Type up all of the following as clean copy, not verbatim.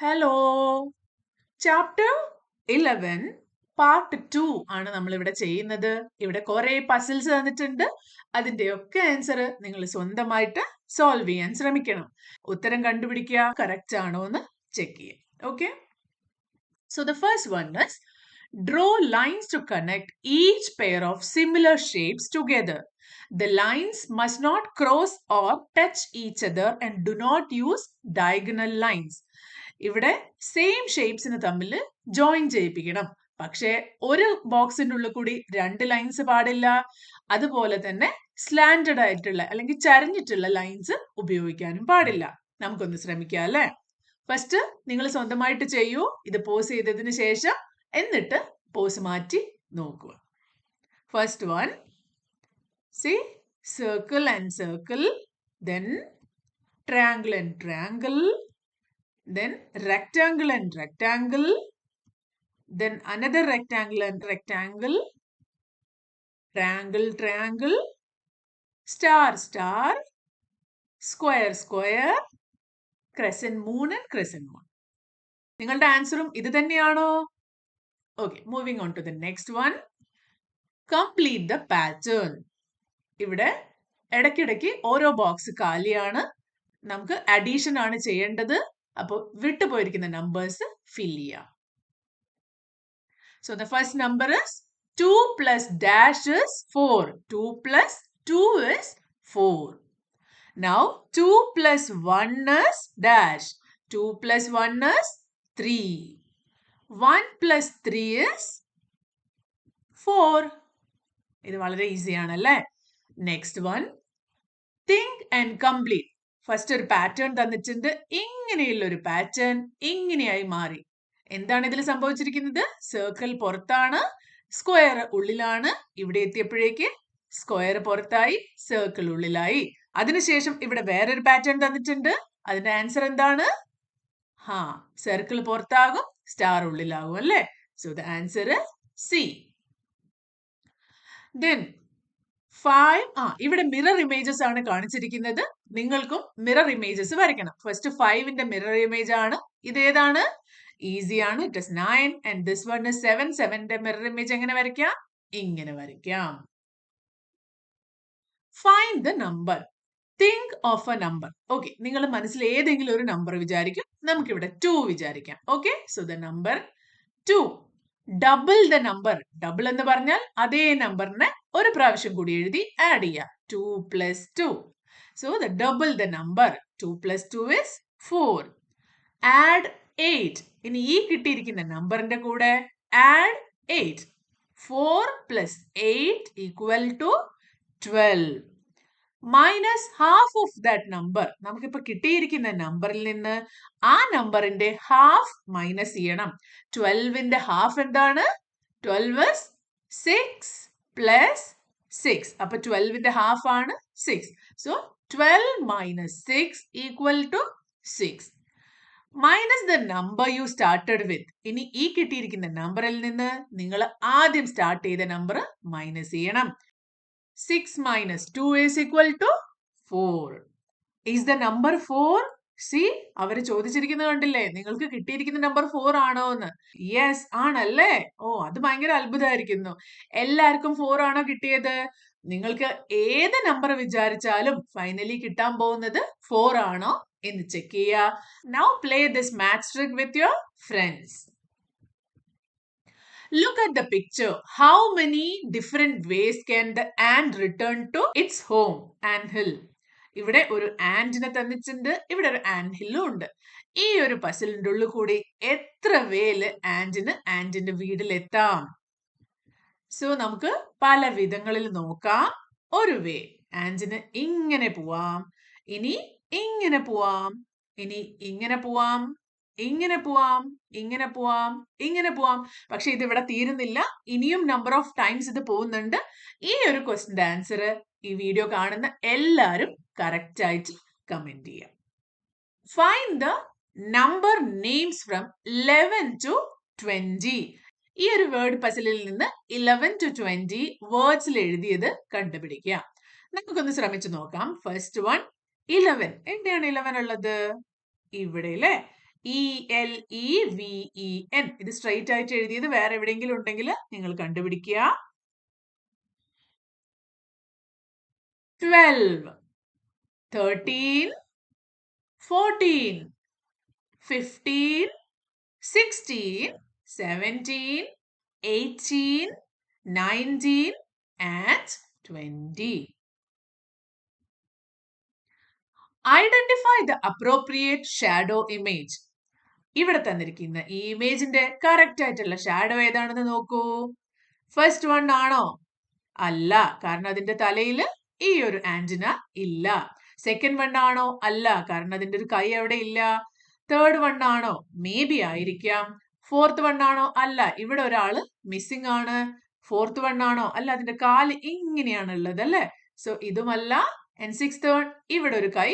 Hello chapter 11 part 2 ആണ് നമ്മൾ ഇവിടെ ചെയ്യുന്നത്. ഇവിടെ കുറെ പസിൽസ് തന്നിട്ടുണ്ട്. അതിന്റെയൊക്കെ ആൻസർ നിങ്ങൾ സ്വന്തമായിട്ട് സോൾവ് ചെയ്യാൻ ശ്രമിക്കണം. ഉത്തരം കണ്ടുപിടിക്കുക, കറക്റ്റ് ആണോ എന്ന് ചെക്ക് ചെയ്യുക. Okay, so the first one is draw lines to connect each pair of similar shapes together. The lines must not cross or touch each other and do not use diagonal lines. ഇവിടെ same ഷേപ്സിന് തമ്മിൽ join ചെയ്യിപ്പിക്കണം. പക്ഷേ ഒരു ബോക്സിന്റെ ഉള്ളിൽ കൂടി രണ്ട് lines പാടില്ല. അതുപോലെ തന്നെ സ്ലാൻഡഡ് ആയിട്ടുള്ള അല്ലെങ്കിൽ ചരിഞ്ഞിട്ടുള്ള ലൈൻസ് ഉപയോഗിക്കാനും പാടില്ല. നമുക്കൊന്ന് ശ്രമിക്കാം അല്ലേ? ഫസ്റ്റ് നിങ്ങൾ സ്വന്തമായിട്ട് ചെയ്യൂ. ഇത് പോസ് ചെയ്തതിന് ശേഷം എന്നിട്ട് പോസ് മാറ്റി നോക്കുക. First one, see, circle and circle, then triangle and triangle, then rectangle and rectangle, then another rectangle and rectangle, triangle triangle, star star, square square, crescent moon and crescent moon. നിങ്ങളുടെ ആൻസറും ഇത് തന്നെയാണോ? Okay, moving on to the next one. Complete the pattern. ഇവിടെ ഇടയ്ക്കിടയ്ക്ക് ഓരോ box കാലിയാണ്. നമുക്ക് addition ആണ് ചെയ്യേണ്ടത്. അപ്പോൾ വിട്ടുപോയിരിക്കുന്ന നമ്പേഴ്സ് ഫിൽ ചെയ്യാം. So the first number is 2 plus dash is 4. 2 plus 2 is 4. Now 2 plus 1 is dash. 2 plus 1 is 3. 1 plus 3 is 4. ഇത് വളരെ ഈസി ആണല്ലേ? Next one, think and complete. First ഒരു പാറ്റേൺ തന്നിട്ടുണ്ട്. ഇങ്ങനെയുള്ള ഒരു പാറ്റേൺ ഇങ്ങനെയായി മാറി. എന്താണ് ഇതിൽ സംഭവിച്ചിരിക്കുന്നത്? സർക്കിൾ പുറത്താണ്, സ്ക്വയർ ഉള്ളിലാണ്. ഇവിടെ എത്തിയപ്പോഴേക്ക് സ്ക്വയർ പുറത്തായി, സർക്കിൾ ഉള്ളിലായി. അതിനുശേഷം ഇവിടെ വേറൊരു പാറ്റേൺ തന്നിട്ടുണ്ട്. അതിന്റെ ആൻസർ എന്താണ്? സർക്കിൾ പുറത്താകും, സ്റ്റാർ ഉള്ളിലാകും അല്ലേ? So the answer C. Then 5. ഇവിടെ മിറർ ഇമേജസ് ആണ് കാണിച്ചിരിക്കുന്നത്. നിങ്ങൾക്കും മിറർ ഇമേജസ് വരയ്ക്കണം. ഫസ്റ്റ് 5ന്റെ മിറർ ഇമേജ് ആണ്. ഇതേതാണ്? ഈസി ആണ്. It is 9 and this one is 7. 7ന്റെ മിറർ ഇമേജ് എങ്ങനെ വരയ്ക്കാം? ഇങ്ങനെ വരയ്ക്കാം. Find the number. Think of a number. Okay, നിങ്ങൾ മനസ്സിൽ ഏതെങ്കിലും ഒരു നമ്പർ വിചാരിക്കും. നമുക്കിവിടെ 2 വിചാരിക്കാം. Okay, so the number 2. Double the number. Double എന്ന് പറഞ്ഞാൽ അതേ നമ്പറിനെ ഒരു പ്രാവശ്യം കൂടി എഴുതി ആഡ് ചെയ്യുക. 2 plus 2. So the double the number. 2 plus 2 is 4. Add 8. ഇനി ഈ കിട്ടിയിരിക്കുന്ന നമ്പറിന്റെ കൂടെ add 8. 4 plus 8 equal to 12. Minus half of that number. നമുക്കിപ്പോ കിട്ടിയിരിക്കുന്ന നമ്പറിൽ നിന്ന് ആ നമ്പറിന്റെ ഹാഫ് മൈനസ് ചെയ്യണം. 12ന്റെ ഹാഫ് എന്താണ്? 12 is 6 plus 6. അപ്പൊ 12ന്റെ ഹാഫ് ആണ് 6. So 12 minus 6 equal to 6. Minus the number you started with. ഇനി ഈ കിട്ടിയിരിക്കുന്ന നമ്പറിൽ നിന്ന് നിങ്ങൾ ആദ്യം സ്റ്റാർട്ട് ചെയ്ത നമ്പർ മൈനസ് ചെയ്യണം. 6 minus 2 is equal to 4. Is the number 4? See, അവര് ചോദിച്ചിരിക്കുന്നത് കണ്ടില്ലേ? നിങ്ങൾക്ക് കിട്ടിയിരിക്കുന്ന നമ്പർ 4 ആണോ എന്ന്? യെസ് ആണല്ലേ? ഓ, അത് ഭയങ്കര അത്ഭുതമായിരിക്കുന്നു. എല്ലാവർക്കും 4 ആണോ കിട്ടിയത്? നിങ്ങൾക്ക് ഏത് നമ്പർ വിചാരിച്ചാലും ഫൈനലി കിട്ടാൻ പോകുന്നത് 4 ആണോ എന്ന് ചെക്ക് ചെയ്യുക. Now play this math trick with your friends. Look at the picture. How many different ways can the ant return to its home? Ant hill. ഇവിടെ ഒരു ആന്റിനെ തന്നിട്ടുണ്ട്. ഇവിടെ ഒരു ആന്റ് ഹില്ലും ഉണ്ട്. ഈ ഒരു പസിലിന്റെ ഉള്ളിൽ കൂടി എത്ര വേല് ആന്റിന്റെ വീട്ടിലെത്താം? സോ നമുക്ക് പല വിധങ്ങളിൽ നോക്കാം. ഒരു വേ, ആന്റിന് ഇങ്ങനെ പോവാം, ഇനി ഇങ്ങനെ പോവാം, ഇനി ഇങ്ങനെ പോവാം, ഇങ്ങനെ പോവാം, ഇങ്ങനെ പോവാം, ഇങ്ങനെ പോവാം. പക്ഷെ ഇത് ഇവിടെ തീരുന്നില്ല. ഇനിയും നമ്പർ ഓഫ് ടൈംസ് ഇത് പോകുന്നുണ്ട്. ഈ ഒരു ക്വസ്റ്റിന്റെ ആൻസർ ഈ വീഡിയോ കാണുന്ന എല്ലാവരും കറക്റ്റ് ആയിട്ട് കമന്റ് ചെയ്യാം. Find the number names from 11 to 20. ഈ ഒരു വേർഡ് പസിലിൽ നിന്ന് 11 to 20 വേർഡ്സിൽ എഴുതിയത് കണ്ടുപിടിക്കുക. നമുക്കൊന്ന് ശ്രമിച്ചു നോക്കാം. First one 11. എവിടെയാണ് 11 ഉള്ളത്? ഇവിടെ അല്ലേ? ELEVEN. ഇത് സ്ട്രൈറ്റ് ആയിട്ട് എഴുതിയത് വേറെ എവിടെയെങ്കിലും ഉണ്ടെങ്കിൽ നിങ്ങൾ കണ്ടുപിടിക്കുക. 12, 13, 14, 15, 16, 17, 18, 19 and 20. Identify the appropriate shadow image. ഇവിടെ തന്നിരിക്കുന്ന ഈ ഇമേജിന്റെ കറക്റ്റ് ആയിട്ടുള്ള ഷാഡോ ഏതാണെന്ന് നോക്കൂ. ഫസ്റ്റ് വൺ ആണോ? അല്ല, കാരണം അതിന്റെ തലയിൽ ഈ ഒരു ആന്റിന ഇല്ല. സെക്കൻഡ് വൺ ആണോ? അല്ല, കാരണം അതിന്റെ ഒരു കൈ അവിടെ ഇല്ല. തേർഡ് വൺ ആണോ? മേ ബി ആയിരിക്കാം. ഫോർത്ത് വൺ ആണോ? അല്ല, ഇവിടെ ഒരാള് മിസ്സിംഗ് ആണ്. ഫോർത്ത് വൺ ആണോ? അല്ല, അതിന്റെ കാല് ഇങ്ങനെയാണ് ഉള്ളത് അല്ലേ. സോ ഇതുമല്ല. ആൻഡ് സിക്സ്ത് വൺ, ഇവിടെ ഒരു കൈ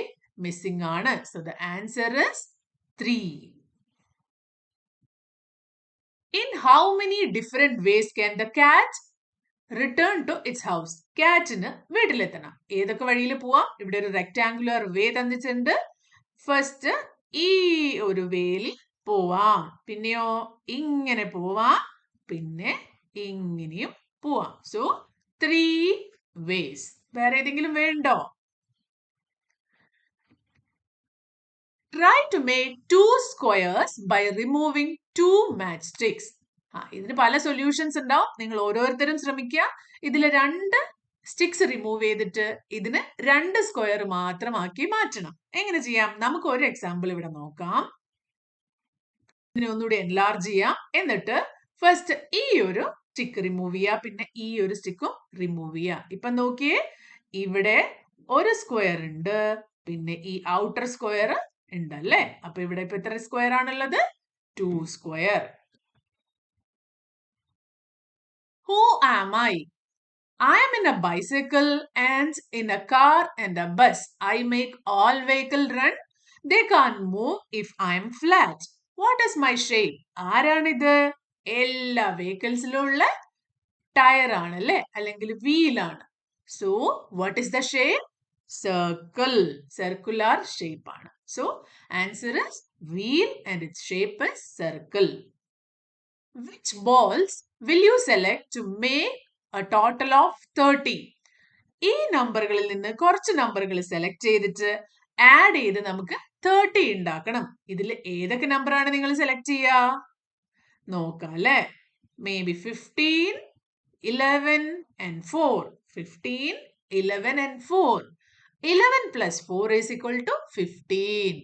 മിസ്സിംഗ് ആണ്. So the answer is 3. In how many different ways can the cat return to its house? കാറ്റിന് വീട്ടിലെത്തണം. ഏതൊക്കെ വഴിയിൽ പോവാം? ഇവിടെ ഒരു റെക്ടാങ്കുലർ വേ തന്നിട്ടുണ്ട്. ഫസ്റ്റ് ഈ ഒരു വേയിൽ പോവാം. പിന്നെയോ ഇങ്ങനെ പോവാം. പിന്നെ ഇങ്ങനെയും പോവാം. So 3 ways. വേറെ ഏതെങ്കിലും വേണ്ടോ? Try to make 2 squares by removing 2 matchsticks. ഇതിന് പല സൊല്യൂഷൻസ് ഉണ്ടാവും. നിങ്ങൾ ഓരോരുത്തരും ശ്രമിക്കുക. ഇതിൽ 2 സ്റ്റിക്സ് റിമൂവ് ചെയ്തിട്ട് ഇതിന് 2 സ്ക്വയർ മാത്രമാക്കി മാറ്റണം. എങ്ങനെ ചെയ്യാം? നമുക്ക് ഒരു എക്സാമ്പിൾ ഇവിടെ നോക്കാം. ഇതിനെ ഒന്നുകൂടി എൻലാർജ് ചെയ്യാം. എന്നിട്ട് ഫസ്റ്റ് ഈ ഒരു സ്റ്റിക്ക് റിമൂവ് ചെയ്യുക. പിന്നെ ഈ ഒരു സ്റ്റിക്കും റിമൂവ് ചെയ്യുക. ഇപ്പൊ നോക്കിയേ, ഇവിടെ ഒരു സ്ക്വയർ ഉണ്ട്. പിന്നെ ഈ ഔട്ടർ സ്ക്വയർ ഉണ്ടല്ലേ. അപ്പൊ ഇവിടെ ഇപ്പൊ എത്ര സ്ക്വയർ ആണുള്ളത്? 2 square. Who am I? I am in a bicycle and in a car and a bus. I make all vehicle run. They can't move if I am flat. What is my shape? ആരാണിത്? എല്ലാ വെഹിക്കിൾസിലുള്ള tyre ആണല്ലേ, അല്ലെങ്കിൽ wheel ആണ്. So what is the shape? Circle. Circular shape ആണ്. So answer is wheel and its shape is circle. Which balls will you select to make a total of 30? ഈ നമ്പറുകളിൽ നിന്ന് കുറച്ച് നമ്പറുകൾ സെലക്ട് ചെയ്തിട്ട് ആഡ് ചെയ്ത് നമുക്ക് 30 ഉണ്ടാക്കണം. ഇതിൽ ഏതൊക്കെ നമ്പർ ആണ് നിങ്ങൾ സെലക്ട് ചെയ്യുക? നോക്കാം അല്ലേ. May be 15, 11 and 4. 15, 11 and 4. 11 plus 4 is equal to 15.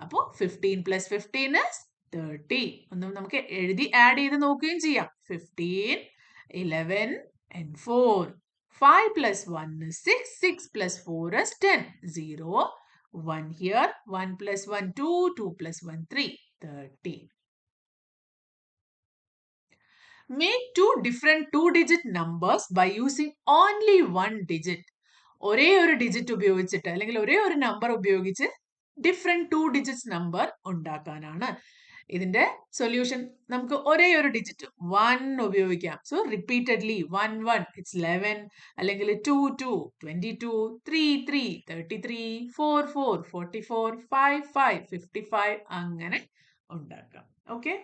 അപ്പോൾ 15 plus 15 is 30. ഒന്നും നമുക്ക് എഴുതി ആഡ് ചെയ്ത് നോക്കുകയും ചെയ്യാം. 15, 11 and 4. 5 plus 1 is 6. 6 plus 4 is 10. 0. 1 here. 1 plus 1, 2. 2 plus 1, 3. 30. Make 2 different 2-digit numbers by using only 1 digit. ഒരേ ഒരു ഡിജിറ്റ് ഉപയോഗിച്ചിട്ട് അല്ലെങ്കിൽ ഒരേ ഒരു നമ്പർ ഉപയോഗിച്ച് ഡിഫറെന്റ് 2 ഡിജിറ്റ്സ് നമ്പർ ഉണ്ടാക്കാനാണ്. ഇതിന്റെ സൊല്യൂഷൻ നമുക്ക് ഒരേ ഒരു ഡിജിറ്റ് 1 ഉപയോഗിക്കാം. സോ റിപ്പീറ്റഡ്ലി 1 1 ഇറ്റ്സ് 11, അല്ലെങ്കിൽ 2 2 22, 3 3 33, 4 4 44, 5 5 55 അങ്ങനെ ഉണ്ടാക്കാം. Okay.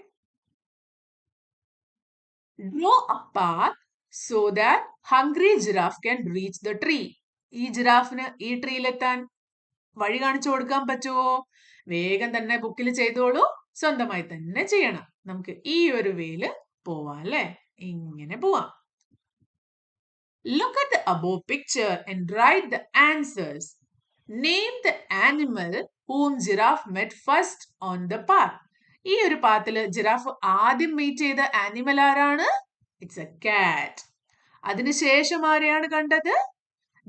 Draw a path so that hungry giraffe can reach the tree. ഈ ജിറാഫിന് ഈ ട്രീയിലെത്താൻ വഴി കാണിച്ചു കൊടുക്കാൻ പറ്റുമോ? വേഗം തന്നെ ബുക്കിൽ ചെയ്തോളൂ. സ്വന്തമായി തന്നെ ചെയ്യണം. നമുക്ക് ഈ ഒരു വേയില് പോവാം അല്ലേ. ഇങ്ങനെ പോവാം. Look at the above picture and write the answers. Name the animal whom giraffe met first on the path. ഈ ഒരു പാത്തില് ജിറാഫ് ആദ്യം മീറ്റ് ചെയ്ത ആനിമൽ ആരാണ്? It's a cat. അതിനുശേഷം ആരെയാണ് കണ്ടത്?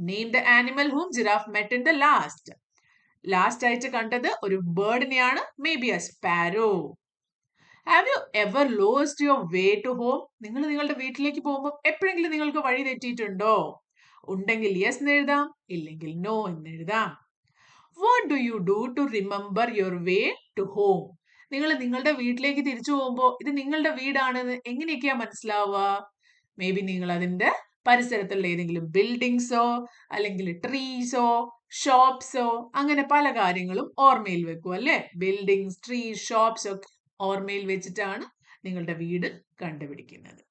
Name the animal whom giraffe met in the last. Last ആയിട്ട് കണ്ടത് ഒരു ബേർഡിനെയാണ്. May be a sparrow. Have you ever lost your way to home? നിങ്ങൾ നിങ്ങളുടെ വീട്ടിലേക്ക് പോകുമ്പോൾ എപ്പോഴെങ്കിലും നിങ്ങൾക്ക് വഴി തെറ്റിയിട്ടുണ്ടോ? ഉണ്ടെങ്കിൽ യെസ് എന്ന് എഴുതാം, ഇല്ലെങ്കിൽ നോ എന്ന് എഴുതാം. What do you do to remember your way to home? നിങ്ങൾ നിങ്ങളുടെ വീട്ടിലേക്ക് തിരിച്ചു പോകുമ്പോൾ ഇത് നിങ്ങളുടെ വീടാണെന്ന് എങ്ങനെയൊക്കെയാ മനസ്സിലാവുക? മേ ബി നിങ്ങൾ അതിന്റെ പരിസരത്തുള്ള ഏതെങ്കിലും ബിൽഡിങ്സോ അല്ലെങ്കിൽ ട്രീസോ ഷോപ്സോ അങ്ങനെ പല കാര്യങ്ങളും ഓർമ്മയിൽ വെക്കും അല്ലെ. ബിൽഡിങ്സ്, ട്രീസ്, ഷോപ്സ് ഒക്കെ ഓർമ്മയിൽ വെച്ചിട്ടാണ് നിങ്ങളുടെ വീട് കണ്ടുപിടിക്കുന്നത്.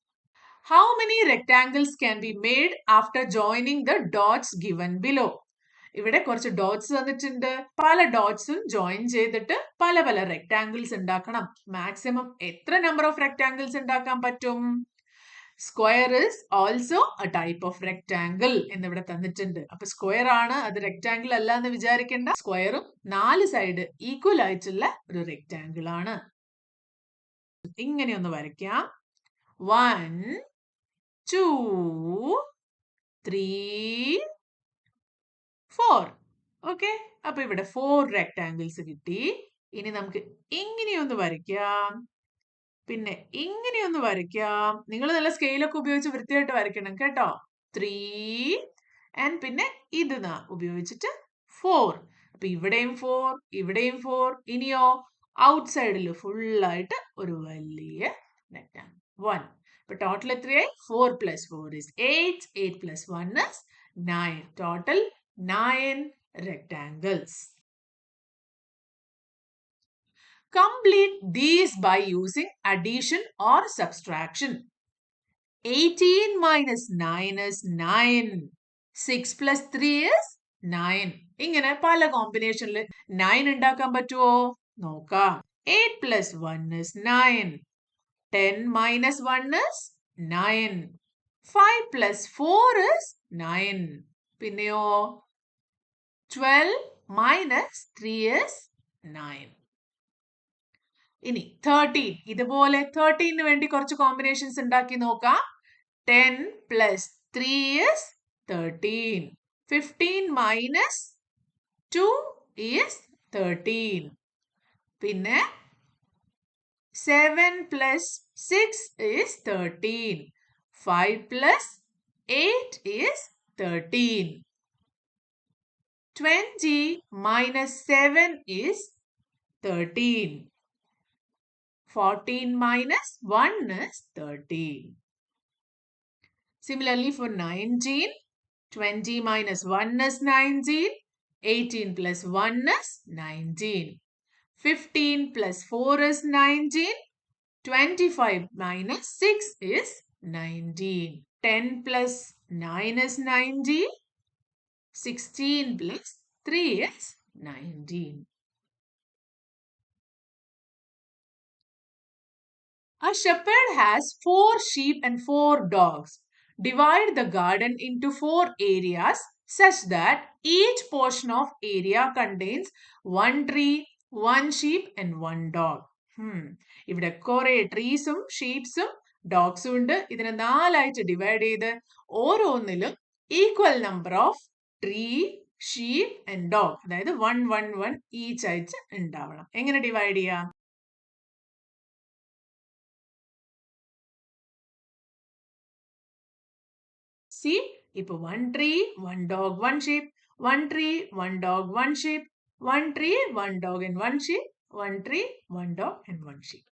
How many rectangles can be made after joining the dots given below? ഇവിടെ കുറച്ച് ഡോട്ട്സ് തന്നിട്ടുണ്ട്. പല ഡോട്ട്സും ജോയിൻ ചെയ്തിട്ട് പല പല റെക്ടാങ്കിൾസ് ഉണ്ടാക്കണം. മാക്സിമം എത്ര നമ്പർ ഓഫ് റെക്ടാങ്കിൾസ് ഉണ്ടാക്കാൻ പറ്റും? Square is also A type of rectangle എന്നിവിടെ തന്നിട്ടുണ്ട്. അപ്പൊ സ്ക്വയർ ആണ്, അത് റെക്ടാങ്കിൾ അല്ല എന്ന് വിചാരിക്കേണ്ട. സ്ക്വയറും 4 സൈഡ് ഈക്വൽ ആയിട്ടുള്ള ഒരു റെക്ടാങ്കിൾ ആണ്. ഇങ്ങനെ ഒന്ന് വരയ്ക്കാം. 1 2 3 4. ഓക്കെ, അപ്പൊ ഇവിടെ 4 റെക്ടാങ്കിൾസ് കിട്ടി. ഇനി നമുക്ക് ഇങ്ങനെയൊന്ന് വരയ്ക്കാം, പിന്നെ ഇങ്ങനെയൊന്ന് വരയ്ക്കാം. നിങ്ങൾ നല്ല സ്കെയിലൊക്കെ ഉപയോഗിച്ച് വൃത്തിയായിട്ട് വരയ്ക്കണം കേട്ടോ. 3 ആൻഡ് പിന്നെ ഇത് ഉപയോഗിച്ചിട്ട് 4. അപ്പൊ ഇവിടെയും 4, ഇവിടെയും 4. ഇനിയോ ഔട്ട് സൈഡിൽ ഫുള്ളായിട്ട് ഒരു വലിയ റെക്ടാങ്കിൾ 1. അപ്പൊ ടോട്ടൽ എത്രയായി? 4 plus 4 is 8. 8 plus 1 is 9. Total 9 rectangles. Complete these by using addition or subtraction. 18 minus 9 is 9. 6 plus 3 is 9. ഇങ്ങനെ പല കോമ്പിനേഷനിൽ 9 ഉണ്ടാക്കാൻ പറ്റുമോ നോക്കാം. 8 plus 1 is 9. 10 minus 1 is 9. 5 plus 4 is 9. പിന്നെയോ 12 minus 3 is 9. ഇനി 13. ഇതുപോലെ 13 വേണ്ടി കുറച്ച് കോമ്പിനേഷൻസ് ഉണ്ടാക്കി നോക്കാം. 10 plus 3 is 13. 15 minus 2 is 13. പിന്നെ 7 plus 6 is 13. 5 plus 8 is 13. 20 minus 7 is 13. 14 minus 1 is 13. Similarly for 19, 20 minus 1 is 19. 18 plus 1 is 19. 15 plus 4 is 19. 25 minus 6 is 19. 10 plus 9 is 19. 16 plus 3 is 19. A shepherd has 4 sheep and 4 dogs. Divide the garden into 4 areas such that each portion of area contains 1 tree, 1 sheep and 1 dog. ഇവിടെ കുറെ ട്രീസും ഷീപ്സും ഡോഗ്സും ഉണ്ട്. ഇതിനെ 4 ആയിട്ട് divide ചെയ്ത് ഓരോന്നിലും equal number of tree, sheep and dog, അതായത് 1 1 1 each ആയിട്ട് ഉണ്ടാവണം. എങ്ങനെ ഡിവൈഡ് ചെയ്യാം? See, ഇപ്പൊ 1 tree, 1 dog, 1 sheep, 1 tree, 1 dog, 1 sheep, 1 tree, 1 dog and 1 sheep, 1 tree, 1 dog and 1 sheep.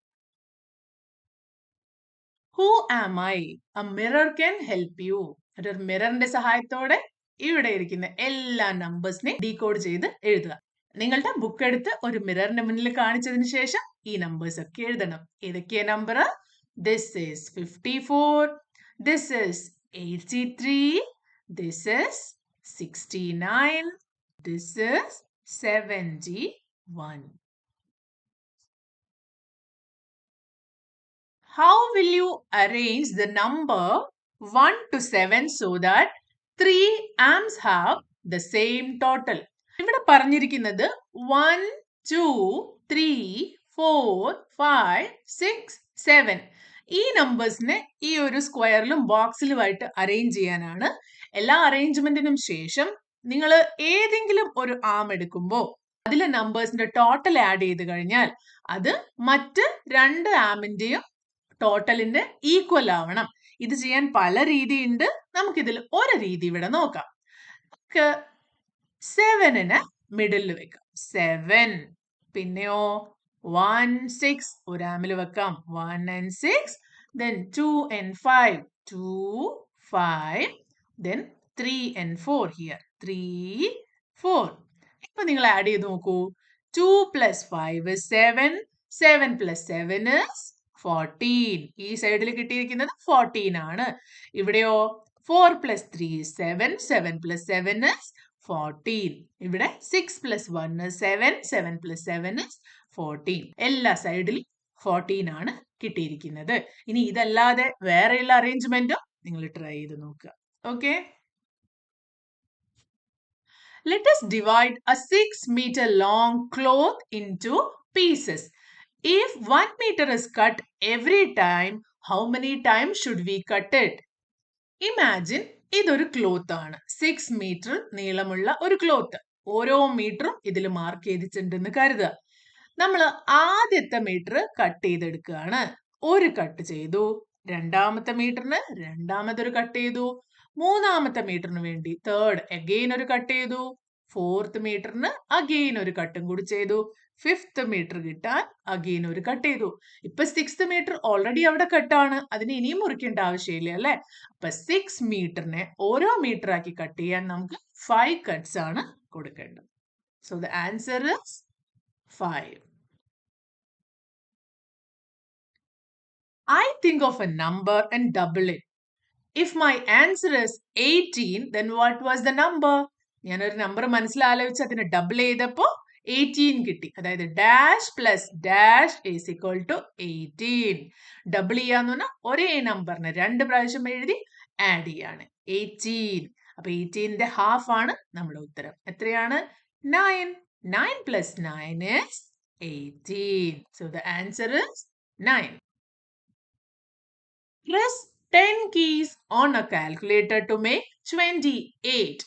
Who am I? A mirror can help you. ഒരു മിററിന്റെ സഹായത്തോടെ ഇവിടെ ഇരിക്കുന്ന എല്ലാ നമ്പേഴ്സിനെ ഡീകോഡ് ചെയ്ത് എഴുതുക. നിങ്ങളുടെ ബുക്ക് എടുത്ത് ഒരു മിററിന്റെ മുന്നിൽ കാണിച്ചതിന് ശേഷം ഈ നമ്പേഴ്സ് ഒക്കെ എഴുതണം. ഏതൊക്കെയാ number? This is 54. This is 83. This is 69. This is 71. How will you arrange the number 1 to 7 so that 3 amps have the same total? ഇവിടെ പറഞ്ഞിരിക്കുന്നത് 1 2 3 4 5 6 7 ഈ നമ്പേഴ്സിനെ ഈ ഒരു സ്ക്വയറിലും ബോക്സിലുമായിട്ട് അറേഞ്ച് ചെയ്യാനാണ്. എല്ലാ അറേഞ്ച്മെന്റിനും ശേഷം നിങ്ങൾ ഏതെങ്കിലും ഒരു ആം എടുക്കുമ്പോൾ അതിലെ നമ്പേഴ്സിന്റെ ടോട്ടൽ ആഡ് ചെയ്ത് കഴിഞ്ഞാൽ അത് മറ്റ് 2 ആമിന്റെയും ടോട്ടലിന്റെ ഈക്വൽ ആവണം. ഇത് ചെയ്യാൻ പല രീതിയുണ്ട്. നമുക്കിതിൽ ഒരു രീതി ഇവിടെ നോക്കാം. നമുക്ക് 7ന് മിഡിൽ വെക്കാം. 7. പിന്നെയോ 1 6 ഒരു ആമിൽ വെക്കാം. 1 and 6. Then 2 and 5. 2 5, then 3 and 4 here. 3, 4. ഇപ്പൊ നിങ്ങൾ ആഡ് ചെയ്ത് നോക്കൂ. 2 plus 5 is 7. 7 plus 7 is 14. ഈ സൈഡിൽ കിട്ടിയിരിക്കുന്നത് 14 ആണ്. ഇവിടെയോ 4 plus 3 is 7. 7 plus 7 is 14. ഇവിടെ 6 plus 1 is 7. 7 plus 7 is 14. എല്ലാ സൈഡിലും 14 ആണ് കിട്ടിയിരിക്കുന്നത്. ഇനി ഇതല്ലാതെ വേറെയുള്ള അറേഞ്ച്മെന്റും നിങ്ങൾ ട്രൈ ചെയ്ത് നോക്കുക. Okay, let us divide a 6 meter long cloth into pieces. If 1 meter is cut every time, how many times should we cut it? Imagine ഇതൊരു ക്ലോത്ത് ആണ്. 6 മീറ്റർ നീളമുള്ള ഒരു ക്ലോത്ത്. ഓരോ മീറ്ററും ഇതിൽ മാർക്ക് ചെയ്തിട്ടുണ്ടെന്ന് കരുതുക. നമ്മൾ ആദ്യത്തെ മീറ്റർ കട്ട് ചെയ്തെടുക്കുകയാണ്. ഒരു കട്ട് ചെയ്തു. രണ്ടാമത്തെ മീറ്ററിന് രണ്ടാമതൊരു കട്ട് ചെയ്തു. മൂന്നാമത്തെ മീറ്ററിന് വേണ്ടി തേർഡ് അഗെയിൻ ഒരു കട്ട് ചെയ്തു. ഫോർത്ത് മീറ്ററിന് അഗെയിൻ ഒരു കട്ടും കൂടി ചെയ്തു. ഫിഫ്ത്ത് മീറ്റർ കിട്ടാൻ അഗെയിൻ ഒരു കട്ട് ചെയ്തു. ഇപ്പൊ 6th മീറ്റർ ഓൾറെഡി അവിടെ കട്ടാണ്. അതിന് ഇനിയും മുറിക്കേണ്ട ആവശ്യമില്ല അല്ലെ. അപ്പൊ 6 മീറ്ററിനെ ഓരോ മീറ്റർ ആക്കി കട്ട് ചെയ്യാൻ നമുക്ക് 5 കട്ട്സ് ആണ് കൊടുക്കേണ്ടത്. So the answer is 5. I think of a number and double it. If my answer is 18, then what was the number? ഞാനൊരു നമ്പർ മനസ്സിലാലോചിച്ച് അതിനെ ഡബിൾ ചെയ്തപ്പോ 18 കിട്ടി. അതായത് dash plus dash is equal to 18. Double ചെയ്യാന്ന് പറഞ്ഞാൽ ഒരേ നമ്പറിന് 2 പ്രാവശ്യം എഴുതി ആഡ് ചെയ്യാണ്. 18. അപ്പൊ 18ന്റെ ഹാഫ് ആണ് നമ്മുടെ ഉത്തരം. എത്രയാണ്? 9. 9 plus 9 is 18. So the answer is 9. Press 10 keys on a calculator to make 28.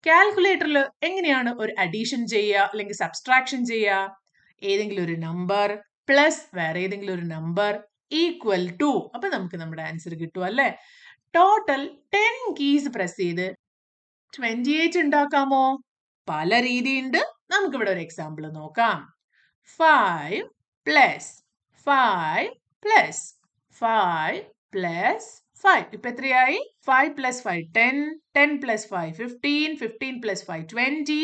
കാൽക്കുലേറ്ററിൽ എങ്ങനെയാണ് ഒരു അഡീഷൻ ചെയ്യുക അല്ലെങ്കിൽ സബ്സ്ട്രാക്ഷൻ ചെയ്യുക? ഏതെങ്കിലും ഒരു നമ്പർ പ്ലസ് വേറെ ഏതെങ്കിലും ഒരു നമ്പർ ഈക്വൽ ടു. അപ്പൊ നമുക്ക് നമ്മുടെ ആൻസർ കിട്ടും അല്ലെ. ടോട്ടൽ 10 കീസ് പ്രസ് ചെയ്ത് 28 ഉണ്ടാക്കാമോ? പല രീതിയുണ്ട്. നമുക്കിവിടെ ഒരു എക്സാമ്പിൾ നോക്കാം. 5 plus 5 plus 5 plus 5. ഇപ്പൊ എത്രയായി? 5 plus 5 10, 10 plus 5 15, 15 plus 5 20.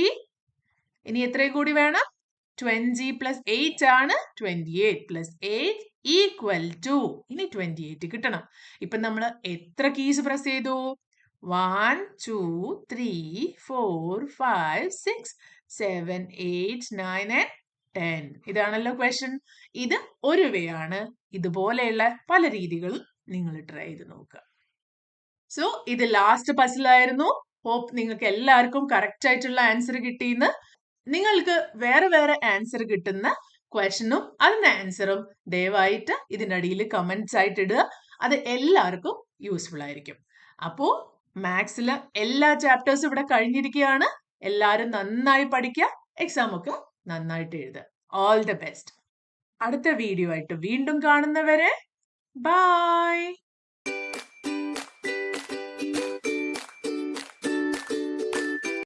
ഇനി എത്രയും കൂടി വേണം? 20 plus 8 ആണ് 28 plus 8 equal to. ഇനി 28 കിട്ടണം. ഇപ്പൊ നമ്മൾ എത്ര കീസ് പ്രസ് ചെയ്തു? 1 2 3 4 5 6 7 8 9 and 10. ഇതാണല്ലോ ക്വസ്റ്റ്യൻ. ഇത് ഒരു വേ ആണ്. ഇതുപോലെയുള്ള പല രീതികളും നിങ്ങൾ ട്രൈ ചെയ്ത് നോക്കുക. സോ ഇത് ലാസ്റ്റ് പസിൽ ആയിരുന്നു. ഹോപ്പ് നിങ്ങൾക്ക് എല്ലാവർക്കും കറക്റ്റ് ആയിട്ടുള്ള ആൻസർ കിട്ടിയെന്ന്. നിങ്ങൾക്ക് വേറെ വേറെ ആൻസർ കിട്ടുന്ന ക്വസ്റ്റ്യനും അതിന്റെ ആൻസറും ദയവായിട്ട് ഇതിനടിയിൽ കമന്റ്സ് ആയിട്ട് ഇടുക. അത് എല്ലാവർക്കും യൂസ്ഫുൾ ആയിരിക്കും. അപ്പോ മാത്സിലെ എല്ലാ ചാപ്റ്റേഴ്സും ഇവിടെ കഴിഞ്ഞിരിക്കുകയാണ്. എല്ലാവരും നന്നായി പഠിക്കുക. എക്സാം ഒക്കെ നന്നായിട്ട് എഴുതുക. All the best. അടുത്ത വീഡിയോ ആയിട്ട് വീണ്ടും കാണുന്നവരെ ബൈ.